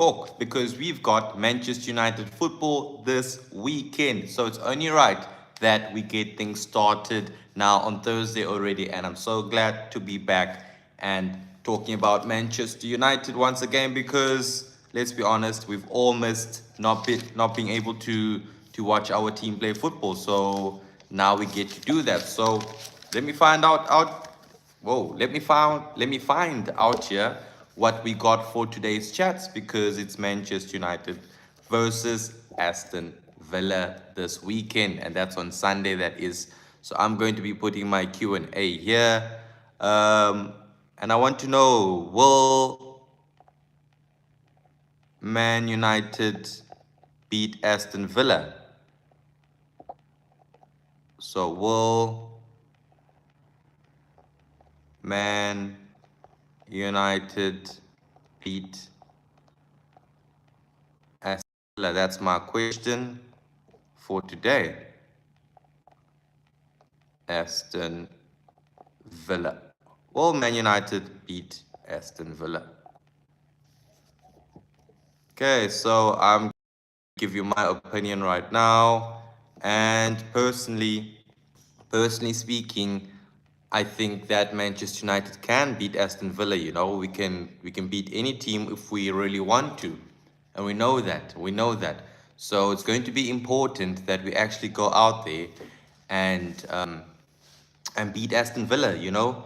talk because we've got Manchester United football this weekend. So it's only right that we get things started now on Thursday already. And I'm so glad to be back and talking about Manchester United once again because let's be honest, we've all missed not being able to watch our team play football. So now we get to do that. So let me find out Whoa, let me find out here what we got for today's chats because it's Manchester United versus Aston Villa this weekend, and that's on Sunday. That is. So I'm going to be putting my Q&A here, and I want to know: will Man United beat Aston Villa? So will Man United beat Aston Villa? That's my question for today. Aston Villa. Will Man United beat Aston Villa? Okay, so I'm give you my opinion right now. And personally speaking, I think that Manchester United can beat Aston Villa. You know, we can beat any team if we really want to, and we know that. We know that. So it's going to be important that we actually go out there and beat Aston Villa. You know.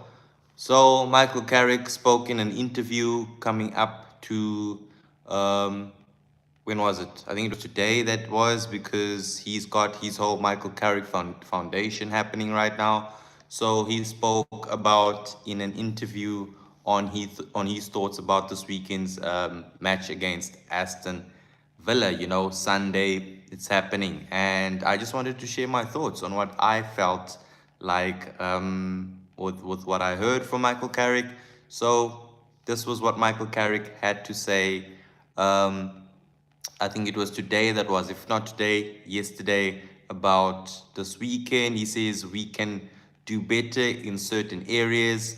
So Michael Carrick spoke in an interview coming up to um, when was it? I think it was today that was because he's got his whole Michael Carrick Foundation happening right now. So he spoke about in an interview on his thoughts about this weekend's match against Aston Villa. You know, Sunday it's happening, and I just wanted to share my thoughts on what I felt like with what I heard from Michael Carrick. So this was what Michael Carrick had to say. Um, I think it was today that was, if not today, yesterday, about this weekend. He says we can do better in certain areas.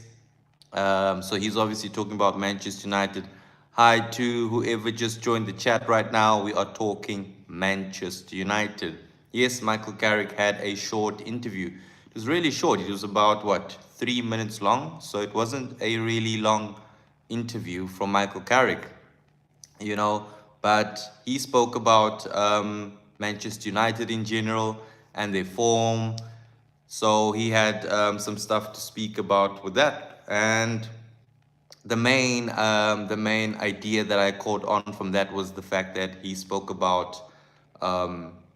So he's obviously talking about Manchester United. Hi to whoever just joined the chat right now. We are talking Manchester United. Yes, Michael Carrick had a short interview. It was really short. It was about what, 3 minutes long. So it wasn't a really long interview from Michael Carrick, you know. But he spoke about Manchester United in general and their form. So he had some stuff to speak about with that. And the main idea that I caught on from that was the fact that he spoke about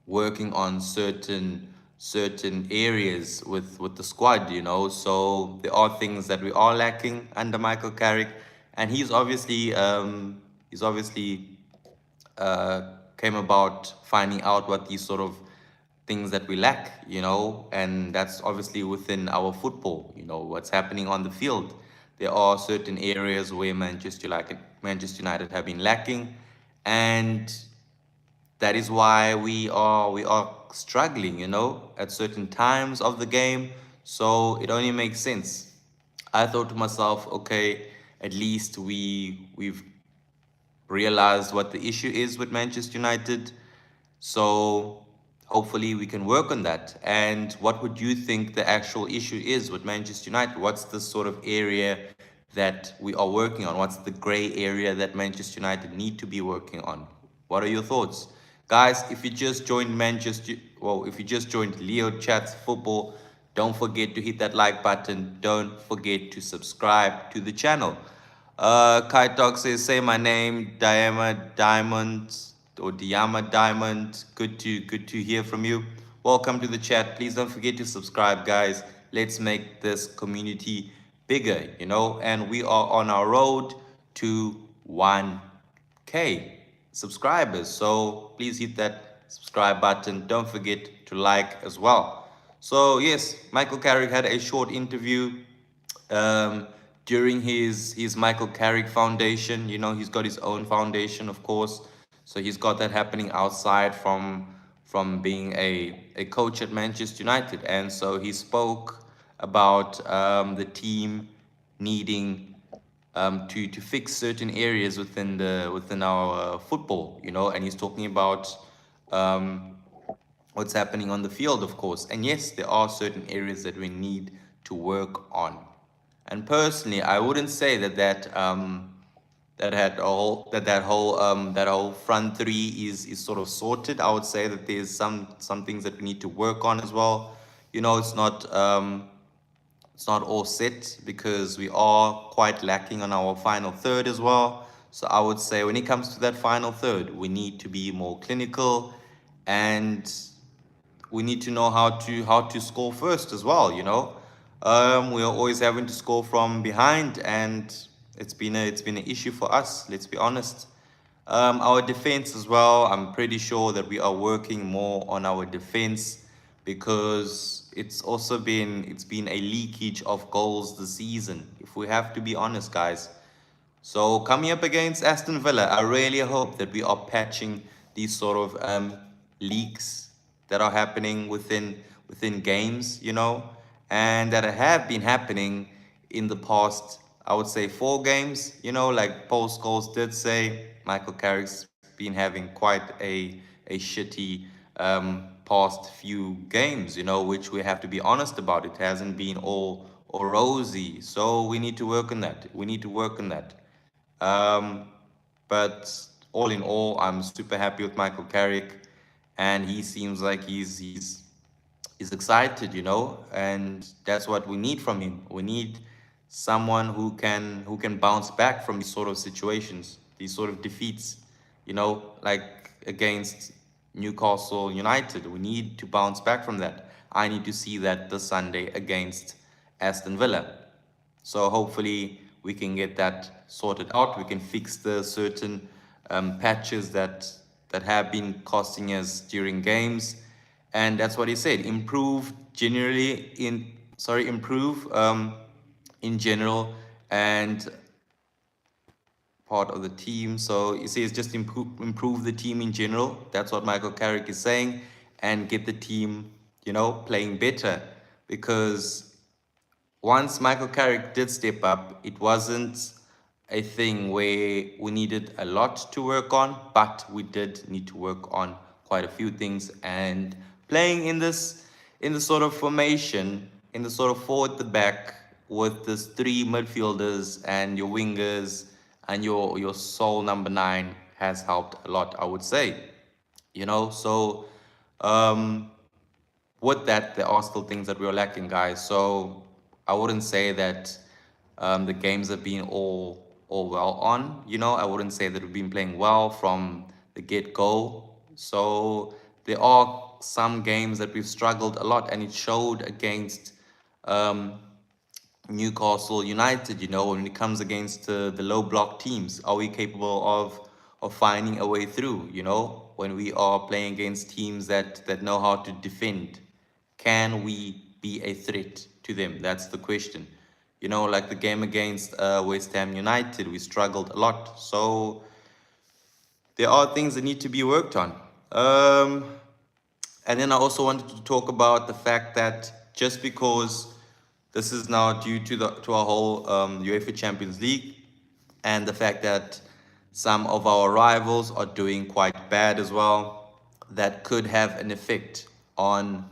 working on certain areas with the squad, you know. So there are things that we are lacking under Michael Carrick, and he's obviously came about finding out what these sort of things that we lack, you know, and that's obviously within our football, you know, what's happening on the field. There are certain areas where Manchester United have been lacking, and that is why we are struggling, you know, at certain times of the game. So it only makes sense. I thought to myself, okay, at least we've realized what the issue is with Manchester United. So hopefully we can work on that. And what would you think the actual issue is with Manchester United? What's the sort of area that we are working on? What's the gray area that Manchester United need to be working on? What are your thoughts? Guys, if you just joined if you just joined Leo Chats Football, don't forget to hit that like button. Don't forget to subscribe to the channel. Kai Talk says, say my name, Diama Diamond or Diama Diamond. Good to hear from you. Welcome to the chat. Please don't forget to subscribe, guys. Let's make this community bigger, you know, and we are on our road to 1K subscribers. So please hit that subscribe button. Don't forget to like as well. So yes, Michael Carrick had a short interview um, during his Michael Carrick Foundation. You know, he's got his own foundation, of course. So he's got that happening outside from being a coach at Manchester United. And so he spoke about the team needing to fix certain areas within our football, and he's talking about um, what's happening on the field, of course. And yes, there are certain areas that we need to work on. And personally, I wouldn't say that whole front three is sort of sorted. I would say that there's some things that we need to work on as well. It's not all set because we are quite lacking on our final third as well. So I would say when it comes to that final third, we need to be more clinical, and we need to know how to score first as well. We are always having to score from behind, and it's been an issue for us. Let's be honest. Our defense as well. I'm pretty sure that we are working more on our defense because it's been a leakage of goals this season. If we have to be honest, guys. So coming up against Aston Villa, I really hope that we are patching these sort of leaks that are happening within games, and that have been happening in the past. I would say 4 games, like Paul Scholes did say. Michael Carrick's been having quite a shitty past few games, which we have to be honest about. It hasn't been all rosy, so we need to work on that. We need to work on that. Um, but all in all, I'm super happy with Michael Carrick, and he seems like he's excited, and that's what we need from him. We need someone who can bounce back from these sort of situations, these sort of defeats, like against Newcastle United. We need to bounce back from that. I need to see that this Sunday against Aston Villa. So hopefully we can get that sorted out. We can fix the certain patches that have been costing us during games, and that's what he said. Improve in general and part of the team. So he says just improve the team in general. That's what Michael Carrick is saying, and get the team, playing better, because once Michael Carrick did step up, it wasn't a thing where we needed a lot to work on, but we did need to work on quite a few things. And playing in the sort of formation, in the sort of forward the back with this three midfielders and your wingers and your sole number 9 has helped a lot, I would say. So um, with that, there are still things that we're lacking, guys. So I wouldn't say that the games have been all well on. I wouldn't say that we've been playing well from the get go. So there are some games that we've struggled a lot, and it showed against um, Newcastle United. When it comes against the low block teams, are we capable of finding a way through? When we are playing against teams that know how to defend, can we be a threat to them? That's the question. Like the game against West Ham United, we struggled a lot. So there are things that need to be worked on. And then I also wanted to talk about the fact that just because this is now due to our whole UEFA Champions League, and the fact that some of our rivals are doing quite bad as well, that could have an effect on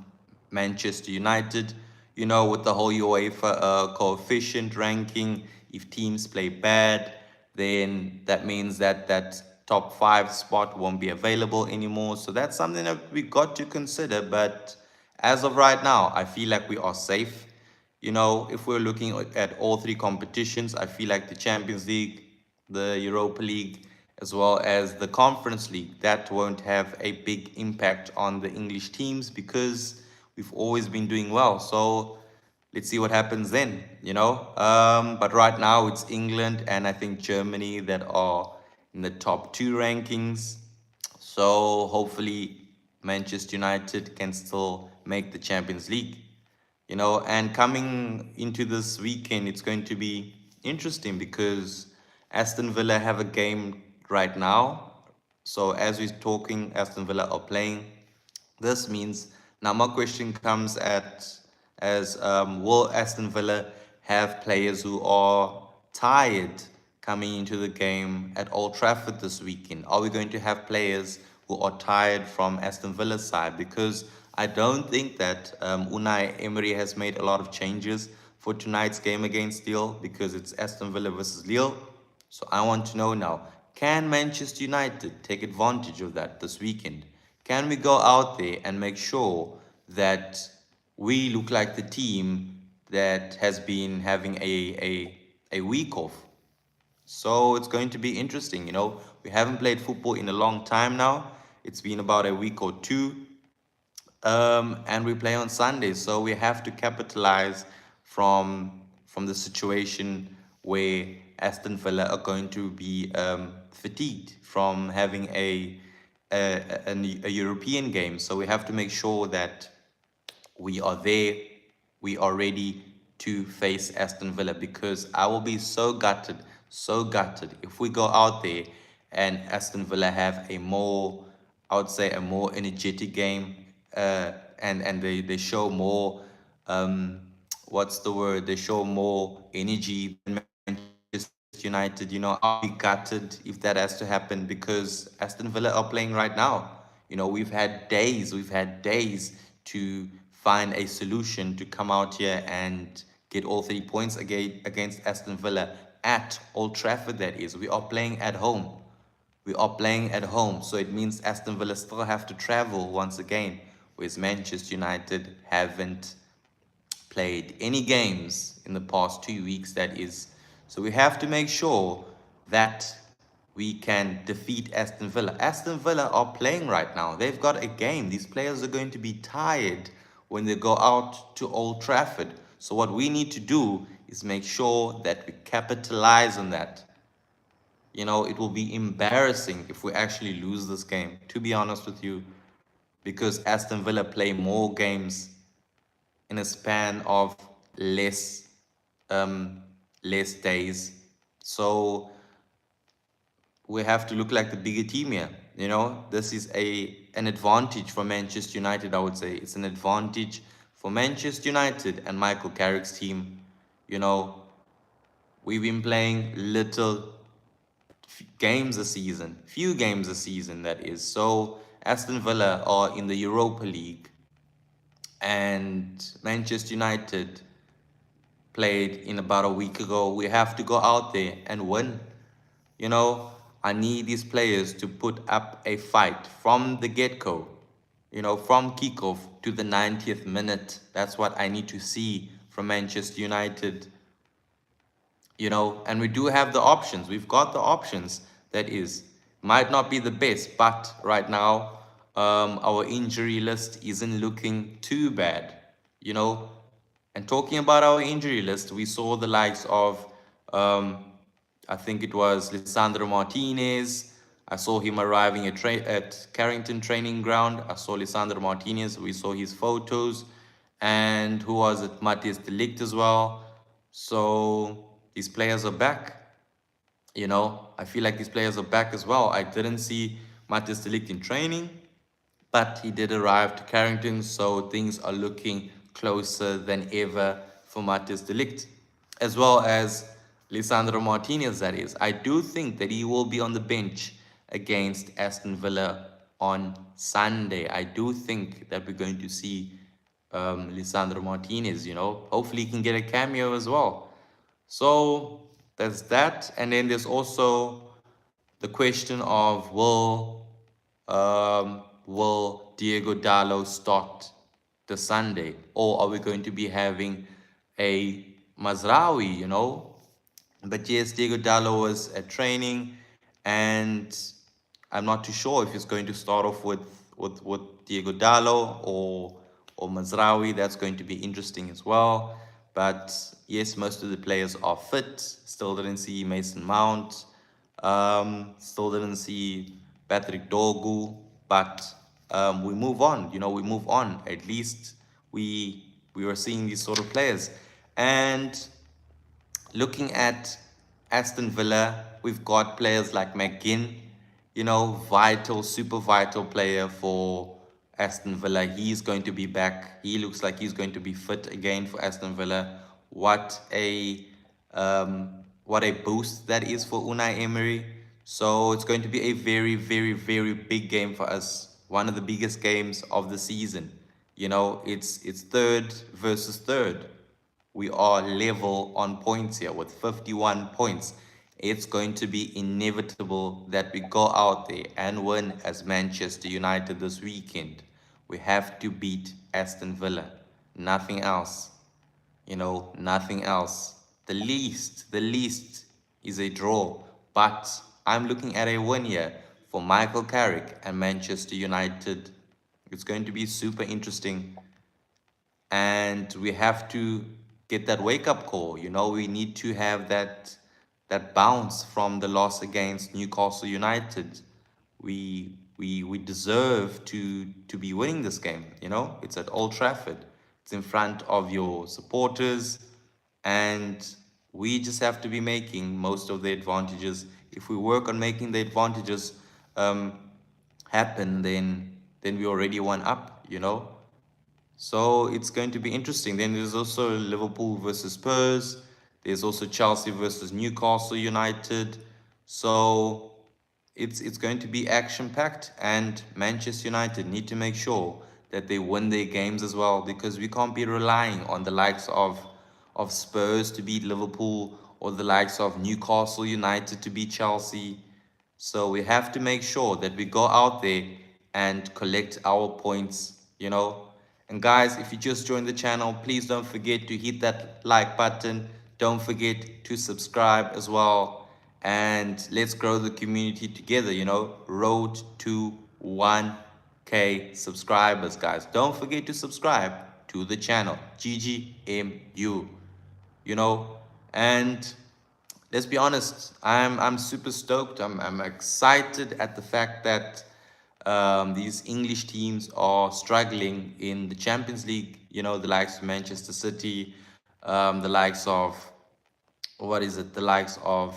Manchester United. With the whole UEFA coefficient ranking, if teams play bad, then that means that top 5 spot won't be available anymore. So that's something that we got to consider. But as of right now, I feel like we are safe. If we're looking at all 3 competitions, I feel like the Champions League, the Europa League, as well as the Conference League, that won't have a big impact on the English teams because we've always been doing well. So let's see what happens then. But right now it's England and I think Germany that are in the top 2 rankings. So hopefully Manchester United can still make the Champions League. And coming into this weekend, it's going to be interesting because Aston Villa have a game right now. So as we're talking, Aston Villa are playing. This means now my question comes at as will Aston Villa have players who are tired coming into the game at Old Trafford this weekend? Are we going to have players who are tired from Aston Villa's side? Because I don't think that Unai Emery has made a lot of changes for tonight's game against Lille, because it's Aston Villa versus Lille. So I want to know now, can Manchester United take advantage of that this weekend? Can we go out there and make sure that we look like the team that has been having a week off? So it's going to be interesting. We haven't played football in a long time now. It's been about a week or two, and we play on Sunday, so we have to capitalize from the situation where Aston Villa are going to be fatigued from having a European game. So we have to make sure that we are there, we are ready to face Aston Villa, because I will be so gutted if we go out there and Aston Villa have a more, I would say, a more energetic game, and they show more, um, what's the word? They show more energy than Manchester United. I'll be gutted if that has to happen, because Aston Villa are playing right now. We've had days to find a solution to come out here and get all 3 points against Aston Villa at Old Trafford. That is, we are playing at home. So it means Aston Villa still have to travel once again, whereas Manchester United haven't played any games in the past 2 weeks, that is. So we have to make sure that we can defeat Aston Villa. Aston Villa are playing right now. They've got a game. These players are going to be tired when they go out to Old Trafford. So what we need to do is make sure that we capitalize on that. It will be embarrassing if we actually lose this game, to be honest with you, because Aston Villa play more games in a span of less um, less days. So we have to look like the bigger team here. This is an advantage for Manchester United. I would say it's an advantage for Manchester United and Michael Carrick's team. You know, we've been playing little games a season, few games a season, that is. So Aston Villa are in the Europa League, and Manchester United played in about a week ago. We have to go out there and win. You know, I need these players to put up a fight from the get-go, from kickoff to the 90th minute. That's what I need to see from Manchester United. And we do have the options. We've got the options. That is, might not be the best, but right now, our injury list isn't looking too bad. You know, and talking about our injury list, we saw the likes of, I think it was Lisandro Martinez. I saw him arriving at Carrington Training Ground. I saw Lisandro Martinez. We saw his photos. And who was it? Matthias de Ligt as well. So these players are back. I feel like these players are back as well. I didn't see Matthias de Ligt in training, but he did arrive to Carrington, so things are looking closer than ever for Matthias de Ligt, as well as Lisandro Martinez, that is. I do think that he will be on the bench against Aston Villa on Sunday. I do think that we're going to see Lisandro Martinez, Hopefully he can get a cameo as well. So there's that. And then there's also the question of will Diego Dallo start the Sunday, or are we going to be having a Mazraoui, But yes, Diego Dallo was at training, and I'm not too sure if he's going to start off with Diego Dallo or Mazraoui. That's going to be interesting as well. But yes, most of the players are fit. Still didn't see Mason Mount. Still didn't see Patrick Dorgu. But we move on. We move on. At least we were seeing these sort of players. And looking at Aston Villa, we've got players like McGinn, vital, super vital player for Aston Villa. He's going to be back. He looks like he's going to be fit again for Aston Villa. What a what a boost that is for Unai Emery. So it's going to be a very, very, very big game for us. One of the biggest games of the season. You know, it's third versus third. We are level on points here with 51 points. It's going to be inevitable that we go out there and win as Manchester United this weekend. We have to beat Aston Villa. Nothing else. Nothing else. The least is a draw. But I'm looking at a win here for Michael Carrick and Manchester United. It's going to be super interesting. And we have to get that wake-up call. We need to have that bounce from the loss against Newcastle United. We deserve to be winning this game. It's at Old Trafford. It's in front of your supporters, and we just have to be making most of the advantages. If we work on making the advantages happen, then we already won up. So it's going to be interesting. Then there's also Liverpool versus Spurs. There's also Chelsea versus Newcastle United. So it's going to be action packed, and Manchester United need to make sure that they win their games as well, because we can't be relying on the likes of Spurs to beat Liverpool, or the likes of Newcastle United to beat Chelsea. So we have to make sure that we go out there and collect our points. And guys, if you just joined the channel, please don't forget to hit that like button. Don't forget to subscribe as well. And let's grow the community together. Road to 1K subscribers, guys. Don't forget to subscribe to the channel, GGMU. you know and let's be honest, I'm super stoked. I'm excited at the fact that these English teams are struggling in the Champions League. The likes of Manchester City, the likes of, what is it, the likes of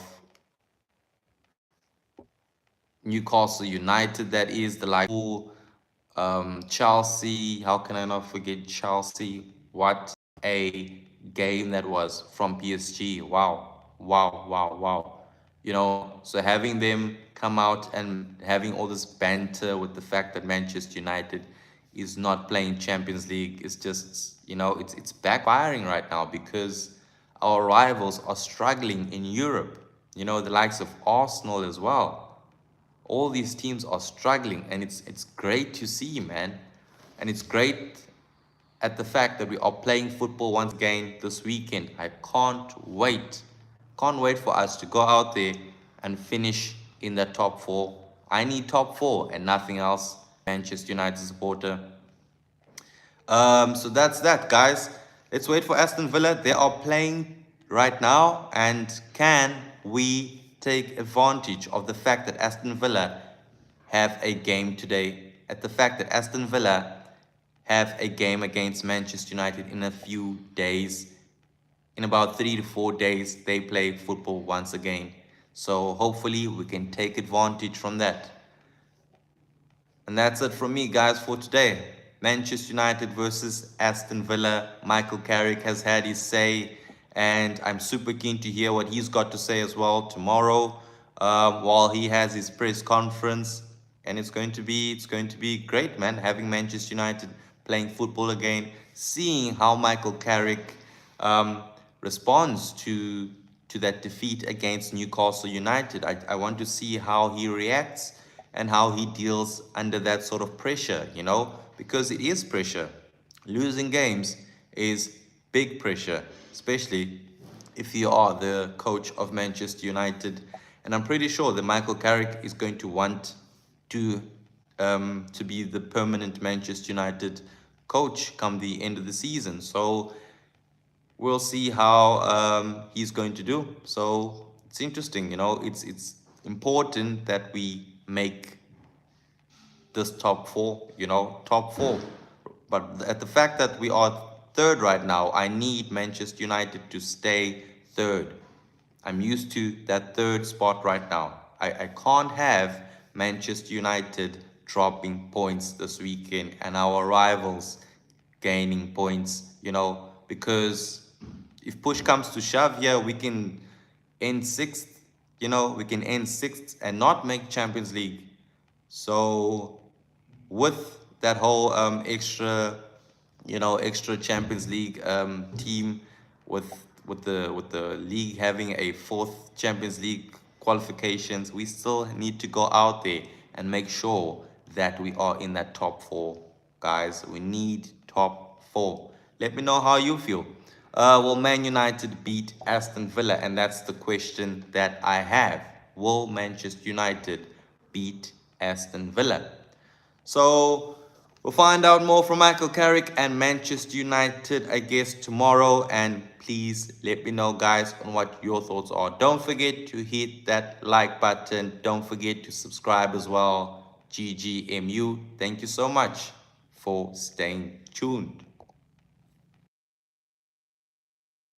Newcastle United, that is, the likes of Chelsea. How can I not forget Chelsea? What a game that was from PSG. Wow, wow, wow, wow. So having them come out and having all this banter with the fact that Manchester United is not playing Champions League is just, it's backfiring right now, because our rivals are struggling in Europe. The likes of Arsenal as well. All these teams are struggling, and it's great to see, man. And it's great at the fact that we are playing football once again this weekend. I can't wait for us to go out there and finish in the top four. I need top four and nothing else. Manchester United supporter. So that's that, guys. Let's wait for Aston Villa. They are playing right now, and can we take advantage of the fact that Aston Villa have a game today? At the fact that Aston Villa have a game against Manchester United in a few days. In about 3 to 4 days, they play football once again. So hopefully we can take advantage from that. And that's it from me, guys, for today. Manchester United versus Aston Villa. Michael Carrick has had his say, and I'm super keen to hear what he's got to say as well tomorrow, while he has his press conference. And it's going to be great, man, having Manchester United playing football again, seeing how Michael Carrick responds to that defeat against Newcastle United. I want to see how he reacts and how he deals under that sort of pressure, because it is pressure. Losing games is big pressure, especially if you are the coach of Manchester United. And I'm pretty sure that Michael Carrick is going to want to be the permanent Manchester United coach come the end of the season. So we'll see how he's going to do. So it's interesting. It's important that we make this top four. Top four. But at the fact that we are third right now, I need Manchester United to stay third. I'm used to that third spot right now. I can't have Manchester United dropping points this weekend and our rivals gaining points, because if push comes to shove here, we can end sixth. We can end sixth and not make Champions League. So with that whole extra Champions League team, with the league having a fourth Champions League qualifications, we still need to go out there and make sure that we are in that top four, guys. We need top four. Let me know how you feel. Will Man United beat Aston Villa? And that's the question that I have. Will Manchester United beat Aston Villa? So we'll find out more from Michael Carrick and Manchester United, I guess, tomorrow. And please let me know, guys, on what your thoughts are. Don't forget to hit that like button. Don't forget to subscribe as well. GGMU. Thank you so much for staying tuned.